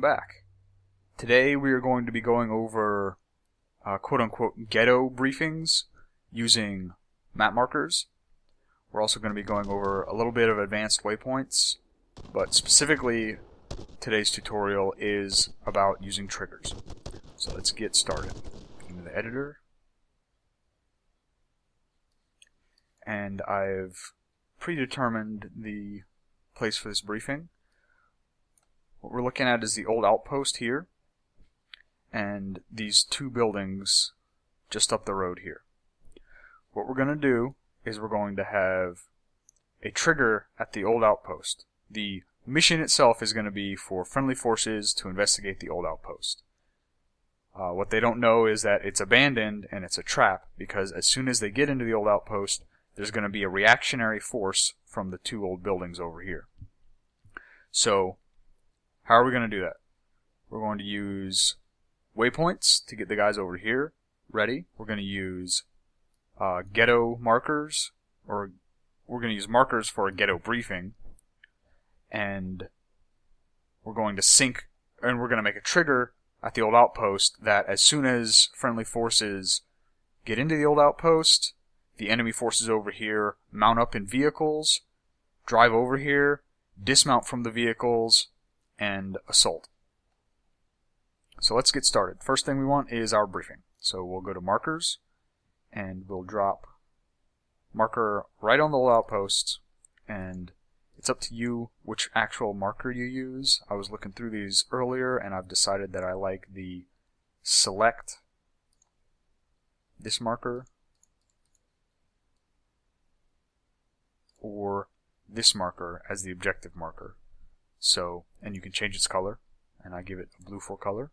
back. Today we are going to be going over quote-unquote ghetto briefings using map markers. We're also going to be going over a little bit of advanced waypoints, but specifically today's tutorial is about using triggers. So let's get started. Into the editor, and I've predetermined the place for this briefing. What we're looking at is the old outpost here, and these two buildings just up the road here. What we're going to do is we're going to have a trigger at the old outpost. The mission itself is going to be for friendly forces to investigate the old outpost. What they don't know is that it's abandoned and it's a trap, because as soon as they get into the old outpost, there's going to be a reactionary force from the two old buildings over here. So, how are we going to do that? We're going to use waypoints to get the guys over here ready. We're going to use ghetto markers, or we're going to use markers for a ghetto briefing, and we're going to sync, and we're going to make a trigger at the old outpost that as soon as friendly forces get into the old outpost, the enemy forces over here mount up in vehicles, drive over here, dismount from the vehicles, and assault. So let's get started. First thing we want is our briefing. So we'll go to markers, and we'll drop marker right on the old outpost, and it's up to you which actual marker you use. I was looking through these earlier, and I've decided that I like the select this marker or this marker as the objective marker. So, and you can change its color, and I give it a blue for color.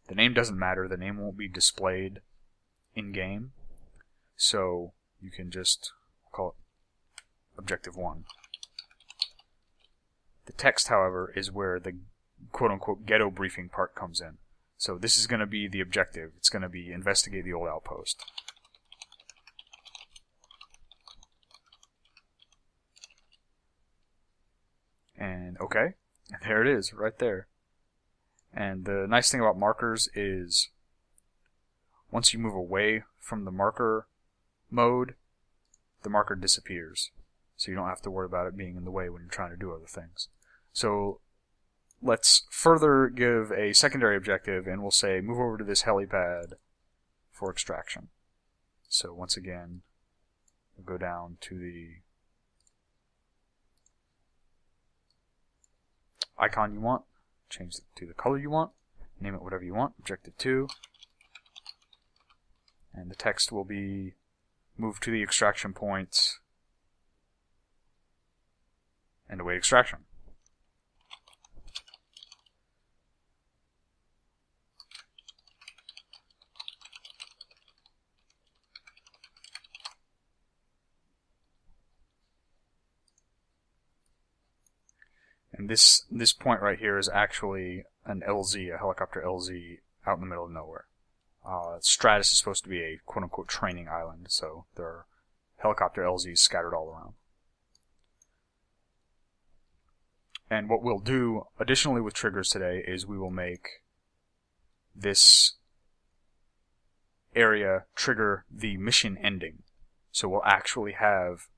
The name doesn't matter, the name won't be displayed in game, so you can just call it objective 1. The text, however, is where the quote-unquote ghetto briefing part comes in. So this is going to be the objective. It's going to be investigate the old outpost. And okay, there it is, right there. And the nice thing about markers is once you move away from the marker mode, the marker disappears. So you don't have to worry about it being in the way when you're trying to do other things. So let's further give a secondary objective, and we'll say move over to this helipad for extraction. So once again, we'll go down to the icon you want, change it to the color you want, name it whatever you want, objective 2, and the text will be move to the extraction point and await extraction. And this point right here is actually an LZ, a helicopter LZ, out in the middle of nowhere. Stratus is supposed to be a quote-unquote training island, so there are helicopter LZs scattered all around. And what we'll do additionally with triggers today is we will make this area trigger the mission ending. So we'll actually have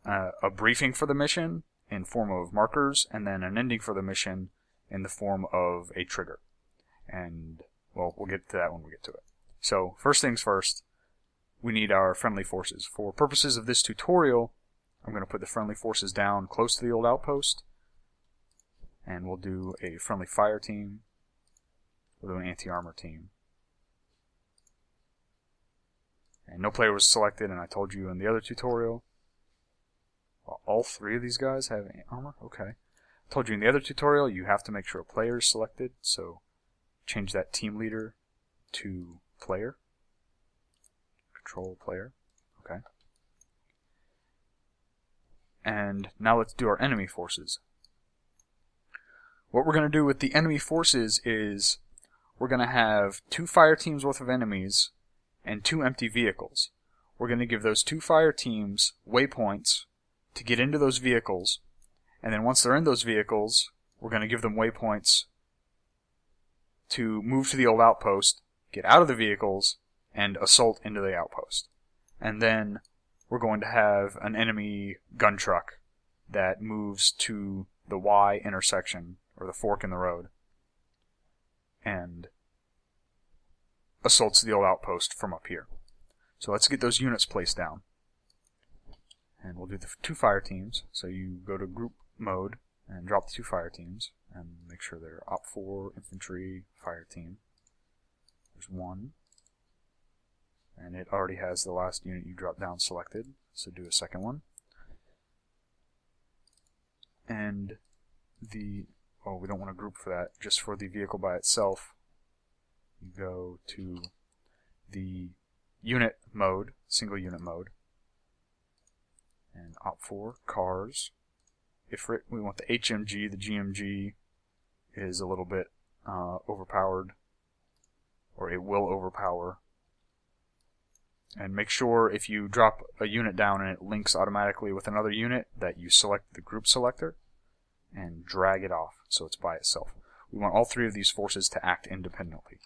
a briefing for the mission in form of markers, and then an ending for the mission in the form of a trigger. And, well, we'll get to that when we get to it. So, first things first, we need our friendly forces. For purposes of this tutorial, I'm going to put the friendly forces down close to the old outpost, and we'll do a friendly fire team, we'll do an anti-armor team. And no player was selected, and I told you in the other tutorial, well, all three of these guys have armor? Okay. I told you in the other tutorial you have to make sure a player is selected, so change that team leader to player. Control player. Okay. And now let's do our enemy forces. What we're going to do with the enemy forces is we're going to have 2 fire teams worth of enemies and 2 empty vehicles. We're going to give those 2 fire teams waypoints to get into those vehicles, and then once they're in those vehicles, we're going to give them waypoints to move to the old outpost, get out of the vehicles, and assault into the outpost. And then we're going to have an enemy gun truck that moves to the Y intersection, or the fork in the road, and assaults the old outpost from up here. So let's get those units placed down. And we'll do the 2 fire teams. So you go to group mode and drop the 2 fire teams and make sure they're Op4 infantry fire team. There's 1. And it already has the last unit you dropped down selected, so do a second one. And we don't want to group for that, just for the vehicle by itself, you go to the unit mode, single unit mode, and Op4, cars. Ifrit, we want the HMG, the GMG is a little bit overpowered, or it will overpower. And make sure if you drop a unit down and it links automatically with another unit that you select the group selector and drag it off so it's by itself. We want all 3 of these forces to act independently.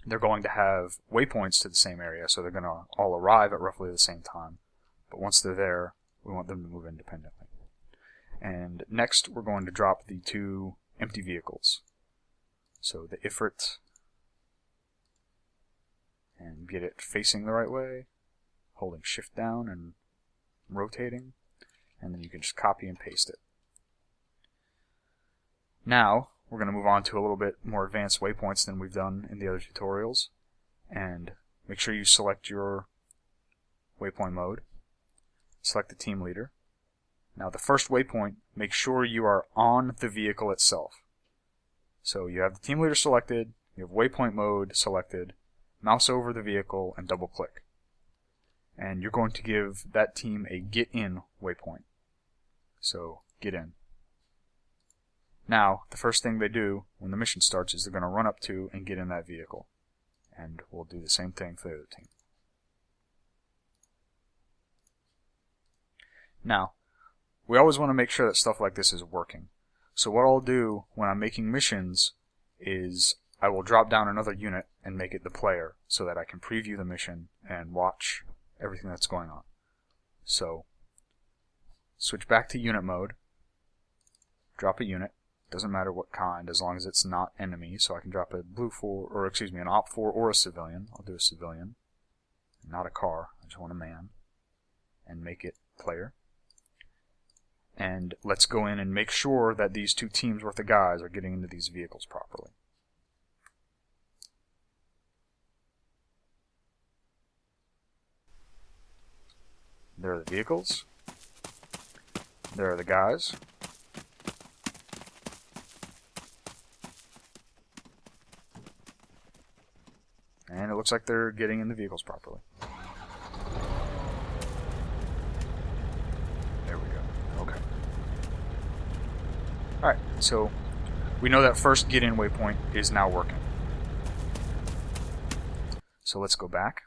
They're going to have waypoints to the same area, so they're going to all arrive at roughly the same time. But once they're there, we want them to move independently. And next, we're going to drop the 2 empty vehicles. So the Ifrit, and get it facing the right way, holding shift down and rotating, and then you can just copy and paste it. Now, we're going to move on to a little bit more advanced waypoints than we've done in the other tutorials, and make sure you select your waypoint mode, select the team leader. Now the first waypoint, make sure you are on the vehicle itself. So you have the team leader selected, you have waypoint mode selected, mouse over the vehicle and double click. And you're going to give that team a get in waypoint. So get in. Now the first thing they do when the mission starts is they're going to run up to and get in that vehicle. And we'll do the same thing for the other team. Now, we always want to make sure that stuff like this is working. So what I'll do when I'm making missions is I will drop down another unit and make it the player so that I can preview the mission and watch everything that's going on. So, switch back to unit mode, drop a unit, doesn't matter what kind as long as it's not enemy, so I can drop a an Op4 or a civilian. I'll do a civilian, not a car, I just want a man, and make it player. And let's go in and make sure that these 2 teams worth of guys are getting into these vehicles properly. There are the vehicles. There are the guys. And it looks like they're getting in the vehicles properly. There we go. Okay. Alright, so we know that first get in waypoint is now working. So let's go back.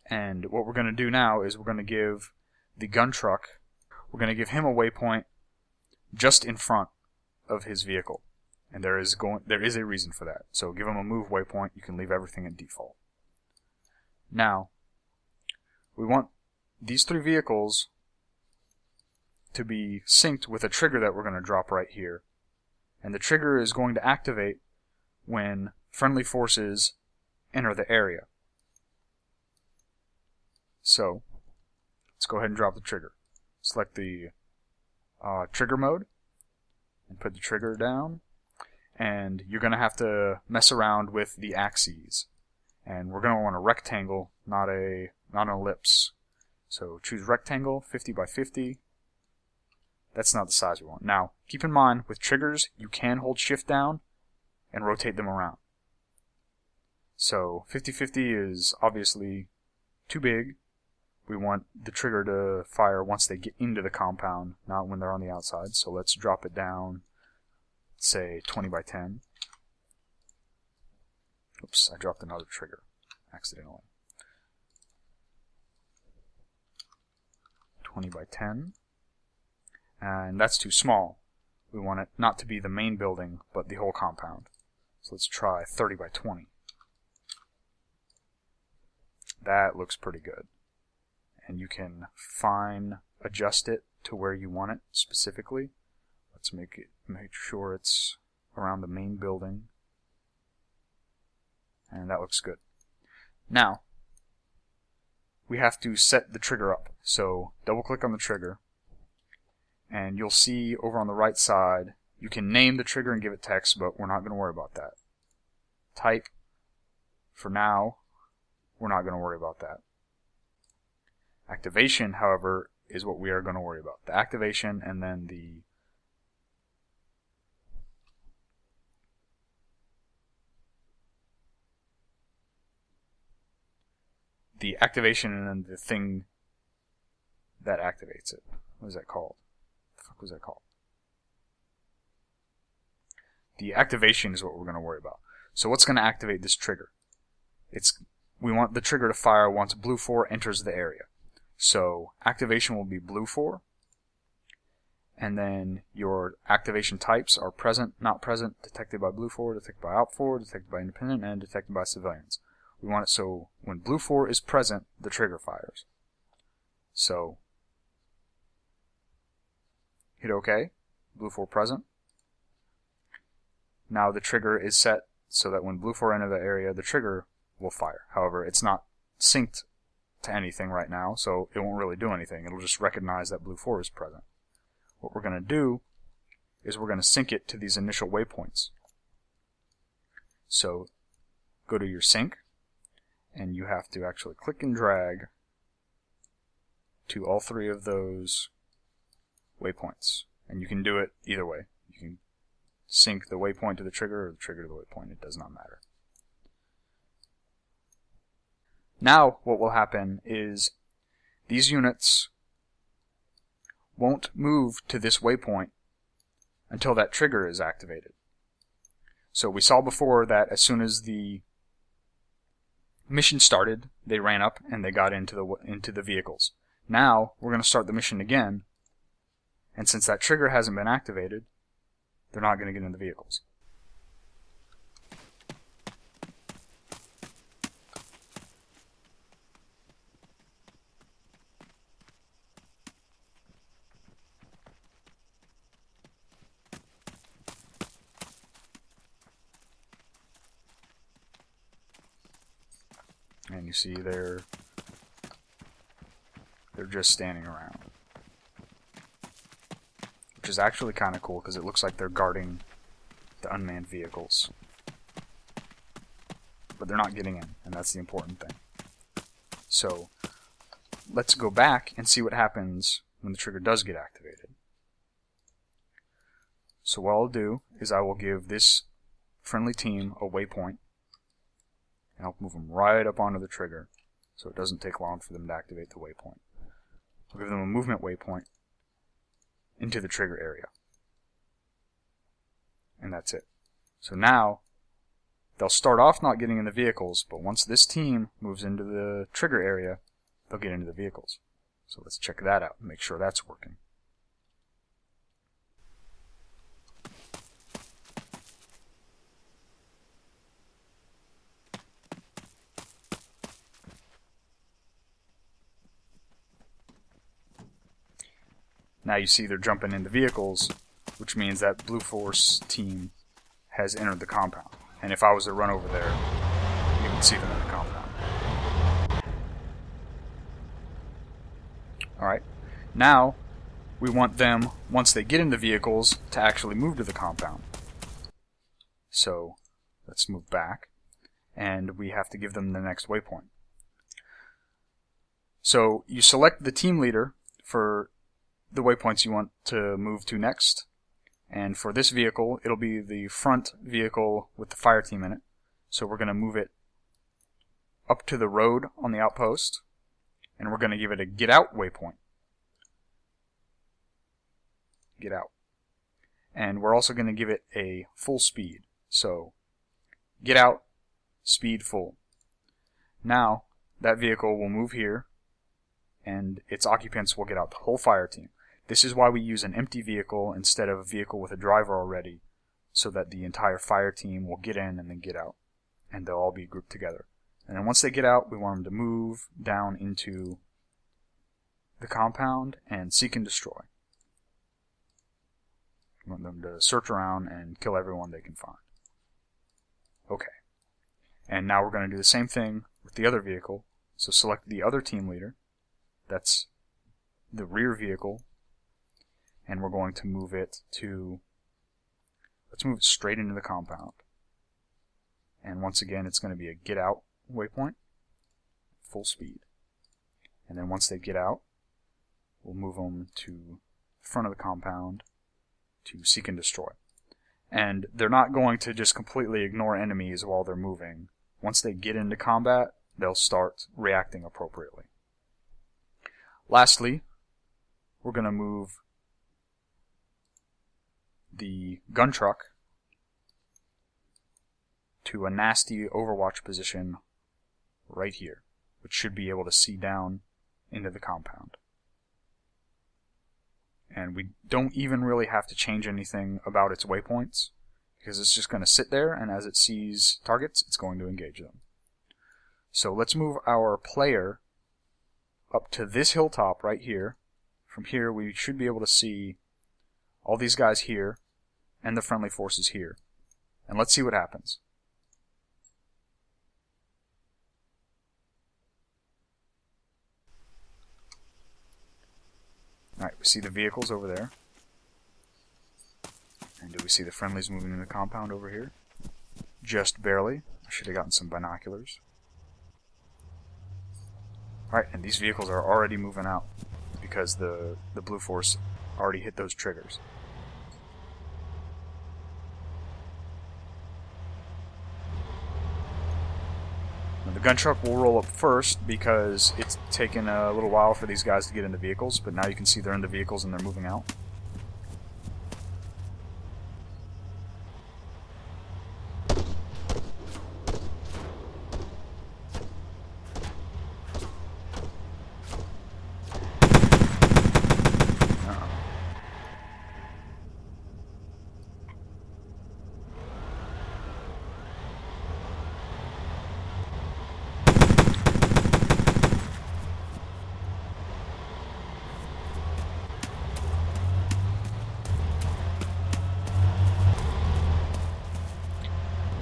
And what we're going to do now is we're going to give the gun truck, we're going to give him a waypoint just in front of his vehicle. And there is a reason for that. So give him a move waypoint, you can leave everything at default. Now, we want these 3 vehicles to be synced with a trigger that we're going to drop right here. And the trigger is going to activate when friendly forces enter the area. So, let's go ahead and drop the trigger. Select the trigger mode and put the trigger down. And you're going to have to mess around with the axes. And we're going to want a rectangle, not an ellipse. So choose rectangle, 50 by 50. That's not the size we want. Now, keep in mind, with triggers, you can hold shift down and rotate them around. So 50-50 is obviously too big. We want the trigger to fire once they get into the compound, not when they're on the outside. So let's drop it down, say 20 by 10. Oops, I dropped another trigger accidentally. 20 by 10. and that's too small. We want it not to be the main building, but the whole compound. So let's try 30 by 20. That looks pretty good. And you can adjust it to where you want it specifically. Let's make sure it's around the main building. And that looks good. Now, we have to set the trigger up. So double click on the trigger, and you'll see over on the right side, you can name the trigger and give it text, but we're not going to worry about that. Type, for now, we're not going to worry about that. Activation, however, is what we are going to worry about. The activation and then the activation and then the thing that activates it. What is that called? What the fuck was that called? The activation is what we're going to worry about. So what's going to activate this trigger? We want the trigger to fire once blue 4 enters the area. So activation will be blue 4, and then your activation types are present, not present, detected by blue 4, detected by op 4, detected by independent, and detected by civilians. We want it so when blue 4 is present, the trigger fires. So hit OK, blue 4 present. Now the trigger is set so that when blue 4 enters the area, the trigger will fire. However, it's not synced to anything right now, so it won't really do anything. It'll just recognize that blue 4 is present. What we're going to do is we're going to sync it to these initial waypoints. So go to your sync, and you have to actually click and drag to all 3 of those waypoints. And you can do it either way. You can sync the waypoint to the trigger or the trigger to the waypoint. It does not matter. Now what will happen is these units won't move to this waypoint until that trigger is activated. So we saw before that as soon as the mission started, they ran up and they got into the vehicles. Now we're going to start the mission again, and since that trigger hasn't been activated, they're not going to get in the vehicles. And you see they're just standing around, which is actually kind of cool because it looks like they're guarding the unmanned vehicles, but they're not getting in, and that's the important thing. So let's go back and see what happens when the trigger does get activated. So what I'll do is I will give this friendly team a waypoint, and I'll move them right up onto the trigger so it doesn't take long for them to activate the waypoint. I'll give them a movement waypoint into the trigger area. And that's it. So now they'll start off not getting in the vehicles, but once this team moves into the trigger area, they'll get into the vehicles. So let's check that out and make sure that's working. Now you see they're jumping into vehicles, which means that Blue Force team has entered the compound. And if I was to run over there, you would see them in the compound. Alright, now we want them, once they get in the vehicles, to actually move to the compound. So let's move back, and we have to give them the next waypoint. So you select the team leader for the waypoints you want to move to next, and for this vehicle it'll be the front vehicle with the fire team in it. So we're going to move it up to the road on the outpost, and we're going to give it a get out waypoint. Get out. And we're also going to give it a full speed. So get out, speed full. Now that vehicle will move here, and its occupants will get out, the whole fire team. This is why we use an empty vehicle instead of a vehicle with a driver already, so that the entire fire team will get in and then get out, and they'll all be grouped together. And then once they get out, we want them to move down into the compound and seek and destroy. We want them to search around and kill everyone they can find. Okay. And now we're going to do the same thing with the other vehicle. So select the other team leader. That's the rear vehicle. And we're going to move it to... Let's move it straight into the compound. And once again, it's going to be a get out waypoint. Full speed. And then once they get out, we'll move them to the front of the compound to seek and destroy. And they're not going to just completely ignore enemies while they're moving. Once they get into combat, they'll start reacting appropriately. Lastly, we're going to move the gun truck to a nasty overwatch position right here, which should be able to see down into the compound. And we don't even really have to change anything about its waypoints, because it's just going to sit there, and as it sees targets, it's going to engage them. So let's move our player up to this hilltop right here. From here, we should be able to see all these guys here, and the friendly forces here. And let's see what happens. Alright, we see the vehicles over there. And do we see the friendlies moving in the compound over here? Just barely. I should have gotten some binoculars. Alright, and these vehicles are already moving out because the blue force already hit those triggers. Now, the gun truck will roll up first because it's taken a little while for these guys to get in the vehicles, but now you can see they're in the vehicles and they're moving out.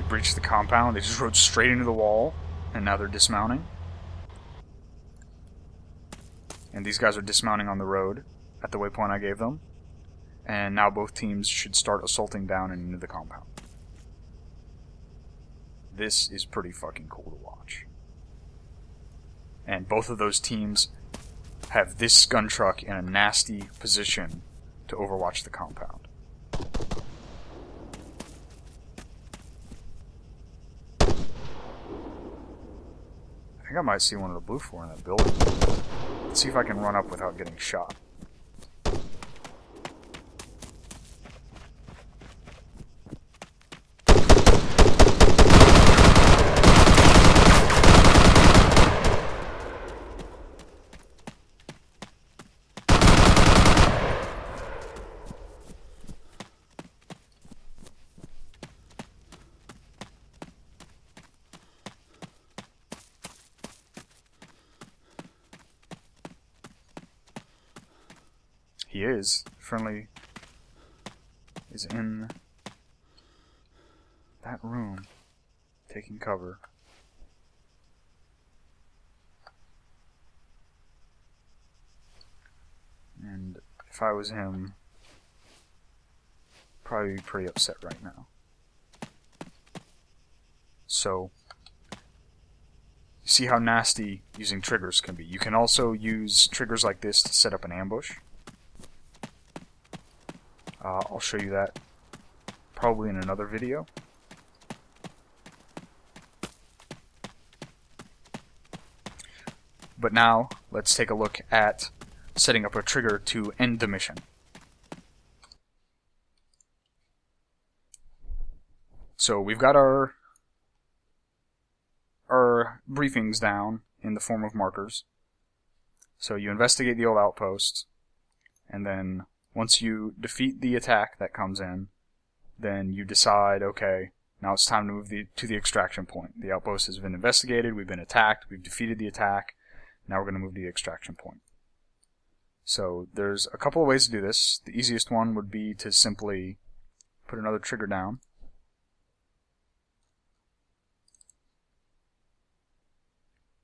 Breached the compound, they just rode straight into the wall, and now they're dismounting. And these guys are dismounting on the road at the waypoint I gave them. And now both teams should start assaulting down and into the compound. This is pretty fucking cool to watch. And both of those teams have this gun truck in a nasty position to overwatch the compound. I think I might see one of the blue four in that building. Let's see if I can run up without getting shot. He is. Friendly is in that room, taking cover. And if I was him, probably be pretty upset right now. So, you see how nasty using triggers can be. You can also use triggers like this to set up an ambush. I'll show you that probably in another video. But now, let's take a look at setting up a trigger to end the mission. So we've got our briefings down in the form of markers. So you investigate the old outpost, And then once you defeat the attack that comes in, then you decide, okay, now it's time to move to the extraction point. The outpost has been investigated, we've been attacked, we've defeated the attack, now we're going to move to the extraction point. So there's a couple of ways to do this. The easiest one would be to simply put another trigger down.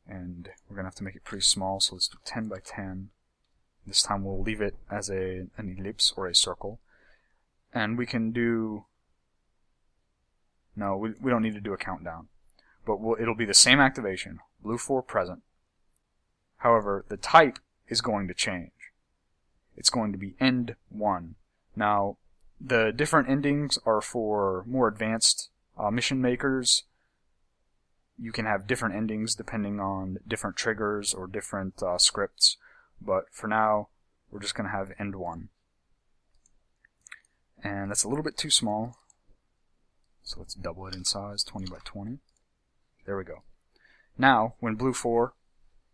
And we're going to have to make it pretty small, so let's do 10 by 10. This time we'll leave it as an ellipse or a circle. And we can do... No, we don't need to do a countdown. But it'll be the same activation, blue 4 present. However, the type is going to change. It's going to be end 1. Now, the different endings are for more advanced mission makers. You can have different endings depending on different triggers or different scripts. But for now, we're just going to have end 1. And that's a little bit too small. So let's double it in size, 20 by 20. There we go. Now, when blue 4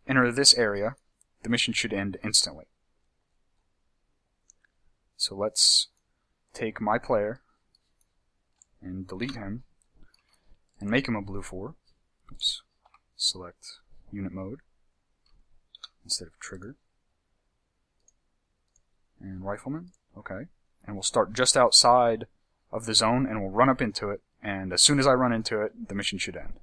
enter this area, the mission should end instantly. So let's take my player and delete him and make him a blue 4. Oops. Select unit mode instead of trigger. And rifleman. Okay. And we'll start just outside of the zone and we'll run up into it. And as soon as I run into it, the mission should end.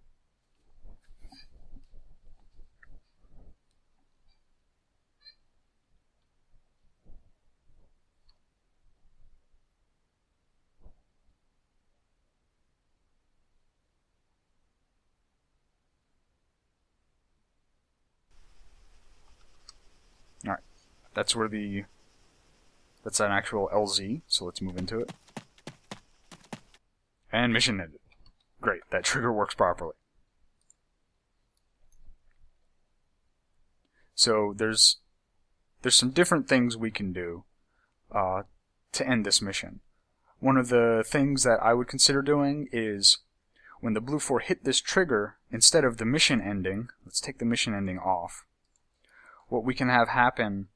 Alright, that's an actual LZ, so let's move into it. And mission ended. Great, that trigger works properly. So there's some different things we can do to end this mission. One of the things that I would consider doing is when the blue 4 hit this trigger, instead of the mission ending, let's take the mission ending off. What we can have happen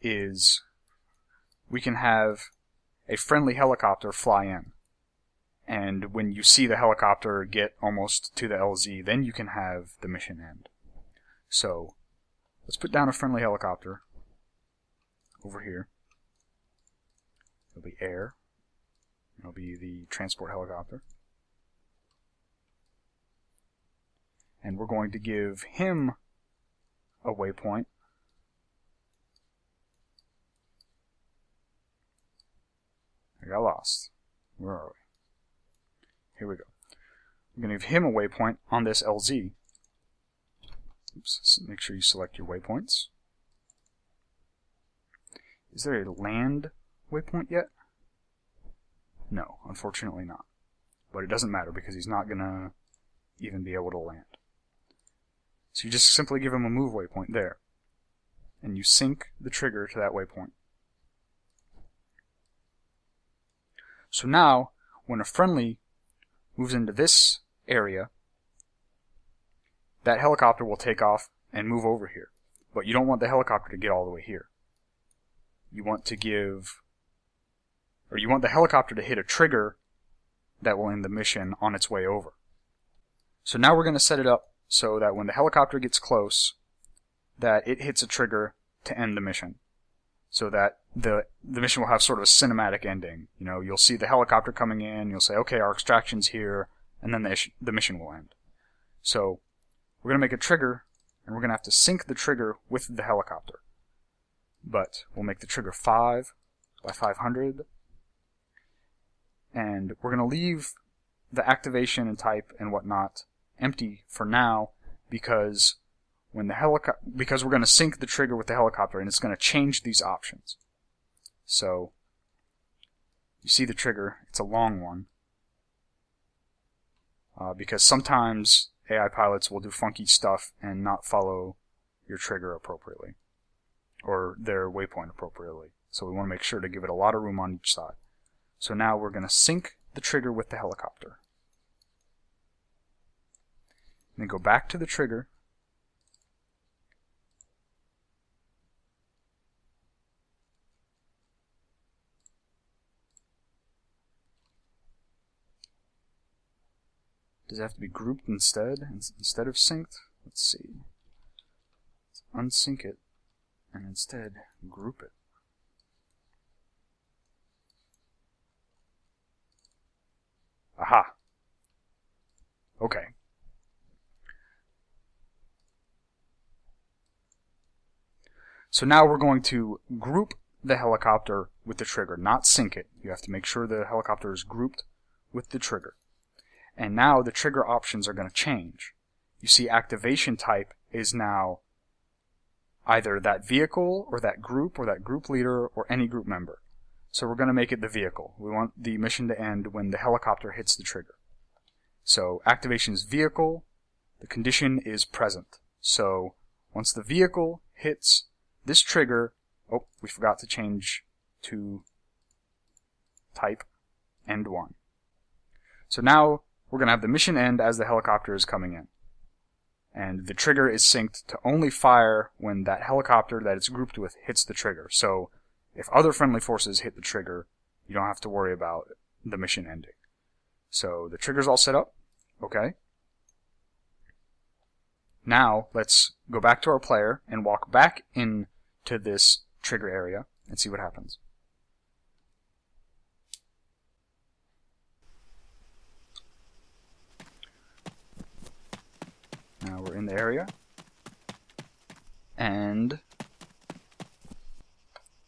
is we can have a friendly helicopter fly in. And when you see the helicopter get almost to the LZ, then you can have the mission end. So let's put down a friendly helicopter over here. It'll be air. It'll be the transport helicopter. And we're going to give him a waypoint. I got lost. Where are we? Here we go. I'm going to give him a waypoint on this LZ. Oops, make sure you select your waypoints. Is there a land waypoint yet? No, unfortunately not. But it doesn't matter because he's not going to even be able to land. So you just simply give him a move waypoint there. And you sync the trigger to that waypoint. So now, when a friendly moves into this area, that helicopter will take off and move over here. But you don't want the helicopter to get all the way here. You want the helicopter to hit a trigger that will end the mission on its way over. So now we're going to set it up so that when the helicopter gets close, that it hits a trigger to end the mission. So that the mission will have sort of a cinematic ending. You know, you'll see the helicopter coming in, you'll say, okay, our extraction's here, and then the mission will end. So we're going to make a trigger, and we're going to have to sync the trigger with the helicopter. But we'll make the trigger 5 by 500, and we're going to leave the activation and type and whatnot empty for now because we're going to sync the trigger with the helicopter, and it's going to change these options. So you see the trigger; it's a long one because sometimes AI pilots will do funky stuff and not follow your trigger appropriately or their waypoint appropriately. So we want to make sure to give it a lot of room on each side. So now we're going to sync the trigger with the helicopter. And then go back to the trigger. Does it have to be grouped instead of synced? Let's see. Let's unsync it and instead group it. Aha. Okay. So now we're going to group the helicopter with the trigger, not sync it. You have to make sure the helicopter is grouped with the trigger. And now the trigger options are going to change. You see activation type is now either that vehicle or that group leader or any group member. So we're going to make it the vehicle. We want the mission to end when the helicopter hits the trigger. So activation is vehicle. The condition is present. So once the vehicle hits this trigger, oh, we forgot to change to type end 1. So now we're going to have the mission end as the helicopter is coming in. And the trigger is synced to only fire when that helicopter that it's grouped with hits the trigger. So if other friendly forces hit the trigger, you don't have to worry about the mission ending. So the trigger's all set up. Okay. Now let's go back to our player and walk back into this trigger area and see what happens. Now we're in the area, and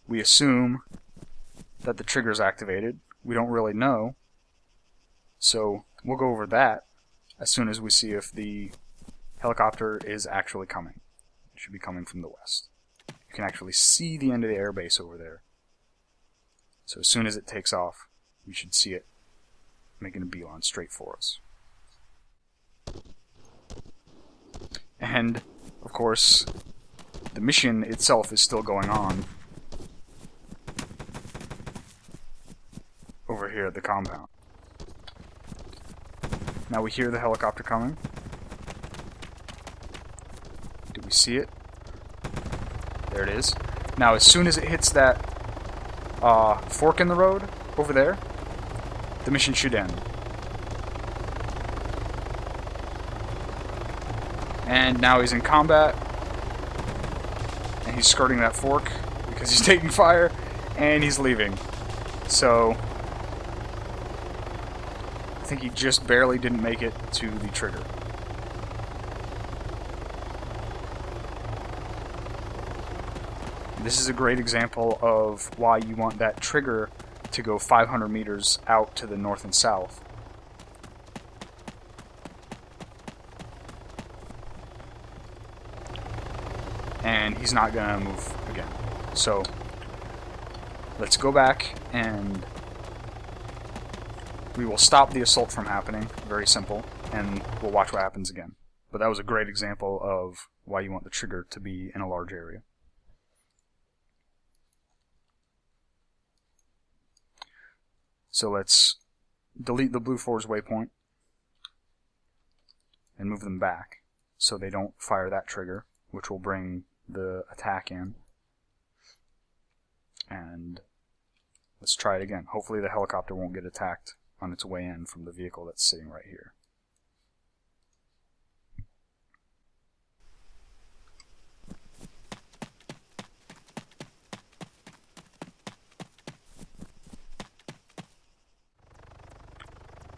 we assume that the trigger is activated. We don't really know, so we'll go over that as soon as we see if the helicopter is actually coming. It should be coming from the west. You can actually see the end of the airbase over there. So as soon as it takes off, we should see it making a beeline straight for us. And, of course, the mission itself is still going on over here at the compound. Now we hear the helicopter coming. Do we see it? There it is. Now as soon as it hits that fork in the road over there, the mission should end. And now he's in combat, and he's skirting that fork because he's taking fire, and he's leaving. So I think he just barely didn't make it to the trigger. This is a great example of why you want that trigger to go 500 meters out to the north and south. And he's not going to move again. So let's go back and we will stop the assault from happening. Very simple. And we'll watch what happens again. But that was a great example of why you want the trigger to be in a large area. So let's delete the blue force waypoint and move them back so they don't fire that trigger, which will bring the attack in. And let's try it again. Hopefully the helicopter won't get attacked on its way in from the vehicle that's sitting right here.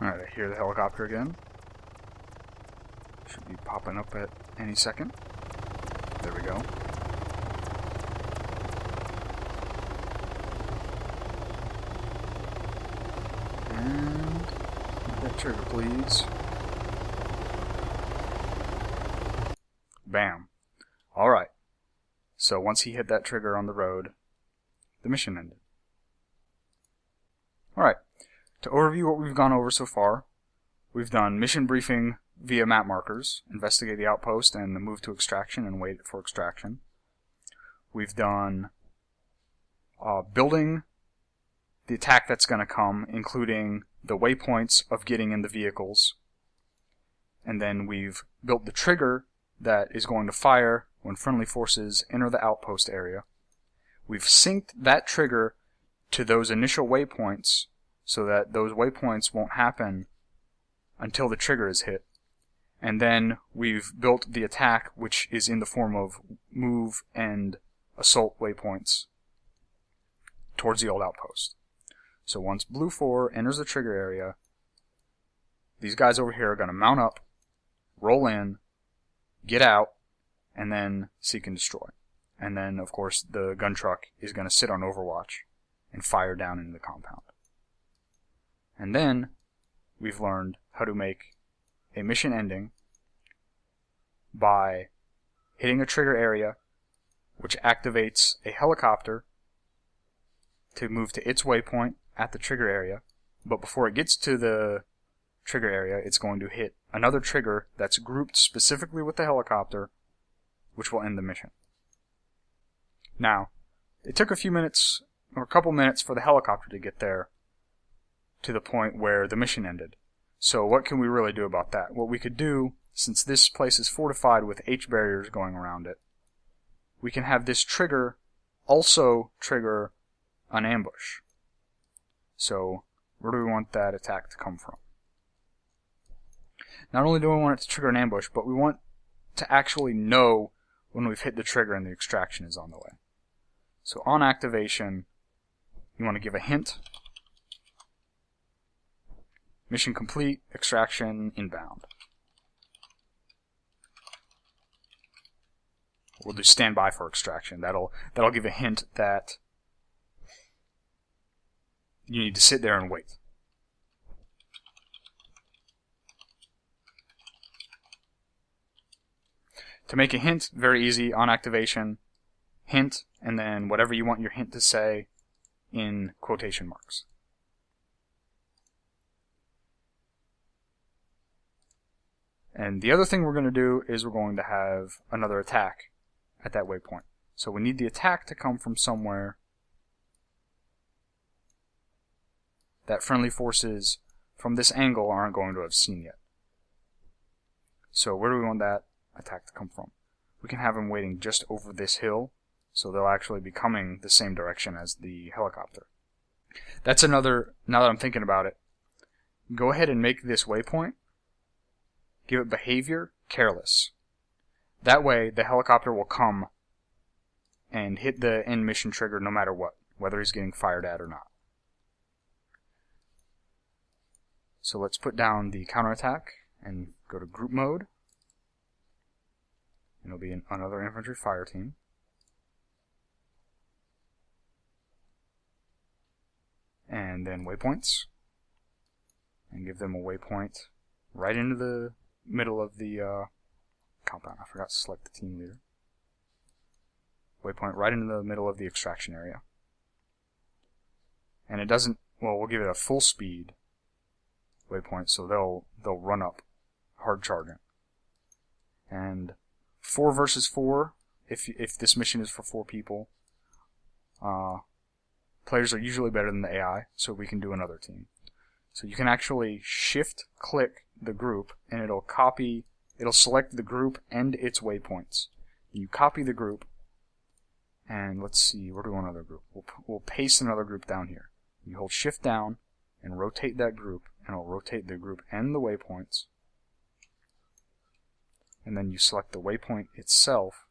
Alright, I hear the helicopter again. Should be popping up at any second. There we go. And that trigger, please. Bam. Alright. So once he hit that trigger on the road, the mission ended. Alright. To overview what we've gone over so far, we've done mission briefing via map markers, investigate the outpost and move to extraction and wait for extraction. We've done building the attack that's going to come, including the waypoints of getting in the vehicles. And then we've built the trigger that is going to fire when friendly forces enter the outpost area. We've synced that trigger to those initial waypoints so that those waypoints won't happen until the trigger is hit. And then we've built the attack, which is in the form of move and assault waypoints towards the old outpost. So once blue 4 enters the trigger area, these guys over here are going to mount up, roll in, get out, and then seek and destroy. And then, of course, the gun truck is going to sit on overwatch and fire down into the compound. And then we've learned how to make a mission ending by hitting a trigger area, which activates a helicopter to move to its waypoint at the trigger area. But before it gets to the trigger area, it's going to hit another trigger that's grouped specifically with the helicopter, which will end the mission. Now, it took a few minutes, or a couple minutes, for the helicopter to get there to the point where the mission ended. So what can we really do about that? What we could do, since this place is fortified with H barriers going around it, we can have this trigger also trigger an ambush. So where do we want that attack to come from? Not only do we want it to trigger an ambush, but we want to actually know when we've hit the trigger and the extraction is on the way. So on activation, you want to give a hint. Mission complete, extraction inbound. We'll do standby for extraction. That'll give a hint that you need to sit there and wait. To make a hint, very easy, on activation, hint, and then whatever you want your hint to say in quotation marks. And the other thing we're going to do is we're going to have another attack at that waypoint. So we need the attack to come from somewhere that friendly forces from this angle aren't going to have seen yet. So where do we want that attack to come from? We can have them waiting just over this hill, so they'll actually be coming the same direction as the helicopter. That's another, now that I'm thinking about it, go ahead and make this waypoint, give it behavior careless. That way the helicopter will come and hit the end mission trigger no matter what, whether he's getting fired at or not. So let's put down the counterattack and go to group mode. And it'll be another infantry fire team. And then waypoints. And give them a waypoint right into the middle of the compound. I forgot to select the team leader. Waypoint right into the middle of the extraction area. And it doesn't, well, we'll give it a full speed waypoint, so they'll run up hard charging. And 4 versus 4, if this mission is for 4 people, players are usually better than the AI, so we can do another team. So you can actually shift click the group and it'll select the group and its waypoints. You copy the group, and let's see, where do we want another group? We'll paste another group down here. You hold shift down and rotate that group, and it'll rotate the group and the waypoints. And then you select the waypoint itself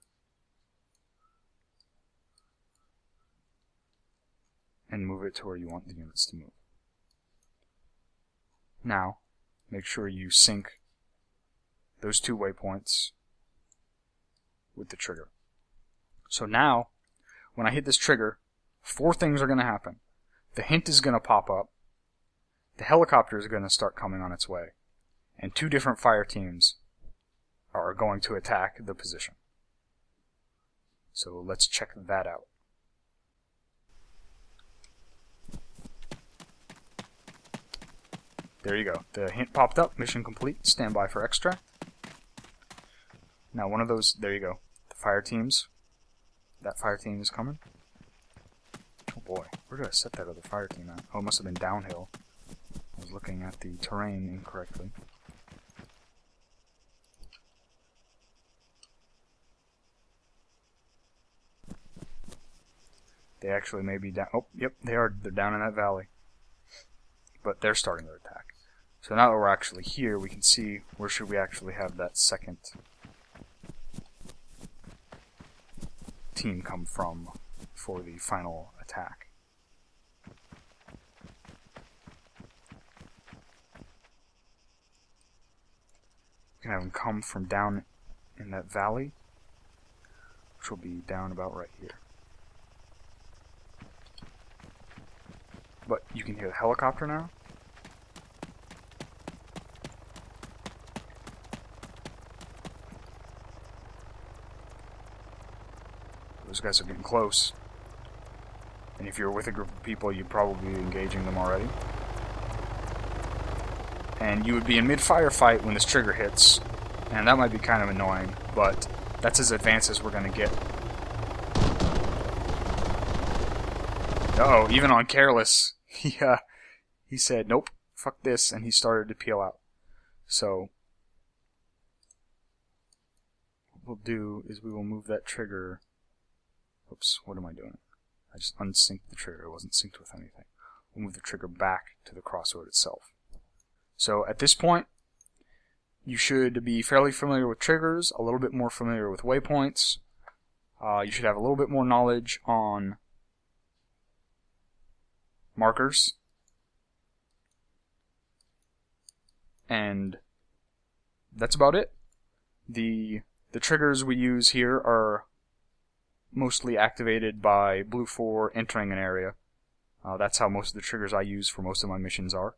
and move it to where you want the units to move. Now, make sure you sync those 2 waypoints with the trigger. So now, when I hit this trigger, 4 things are going to happen. The hint is going to pop up, the helicopter is going to start coming on its way, and 2 different fire teams are going to attack the position. So let's check that out. There you go. The hint popped up. Mission complete. Stand by for extract. Now one of those, there you go. The fire teams. That fire team is coming. Oh boy, where did I set that other fire team at? Oh, it must have been downhill. I was looking at the terrain incorrectly. They actually may be down. Oh, yep, they are. They're down in that valley. But they're starting their attack. So now that we're actually here, we can see where should we actually have that second team come from for the final attack. We can have them come from down in that valley, which will be down about right here. But you can hear the helicopter now. Those guys are getting close. And if you're with a group of people, you'd probably be engaging them already. And you would be in mid-firefight when this trigger hits. And that might be kind of annoying, but that's as advanced as we're going to get. Uh-oh, even on careless, he said, nope, fuck this, and he started to peel out. So, what we'll do is we will move that trigger. Oops, what am I doing? I just unsynced the trigger. It wasn't synced with anything. We'll move the trigger back to the crossroad itself. So at this point, you should be fairly familiar with triggers, a little bit more familiar with waypoints. You should have a little bit more knowledge on markers. And that's about it. The triggers we use here are mostly activated by blue 4 entering an area. That's how most of the triggers I use for most of my missions are.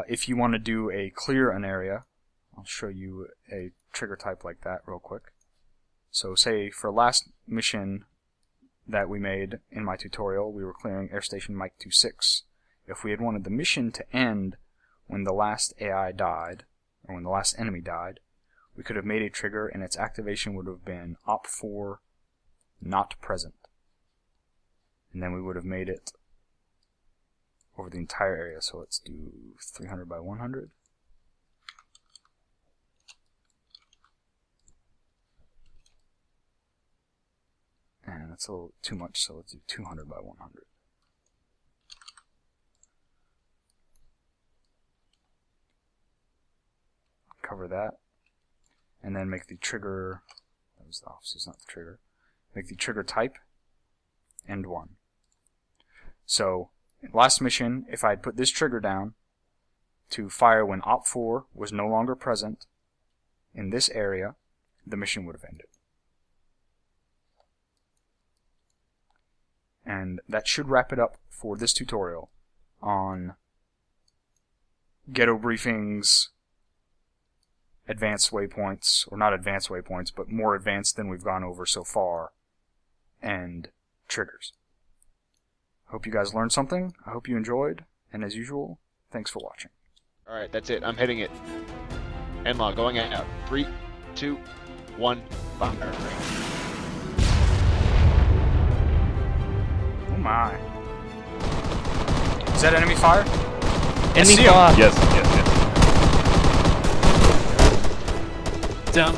If you want to do a clear an area, I'll show you a trigger type like that real quick. So say for last mission that we made in my tutorial, we were clearing Air Station Mike 26. If we had wanted the mission to end when the last AI died, or when the last enemy died, we could have made a trigger and its activation would have been op4 not present. And then we would have made it over the entire area. So let's do 300 by 100. And that's a little too much, so let's do 200 by 100. Cover that. And then make the trigger, that was the officers, not the trigger. Make the trigger type end 1. So, last mission, if I had put this trigger down to fire when op4 was no longer present in this area, the mission would have ended. And that should wrap it up for this tutorial on ghetto briefings, advanced waypoints, or not advanced waypoints, but more advanced than we've gone over so far, and triggers. I hope you guys learned something. I hope you enjoyed, and as usual, thanks for watching. Alright, that's it. I'm hitting it. Endlaw, going out. 3, 2, 1, fire. Oh my. Is that enemy fire? Enemy fire! Yes, yes, yes. Down.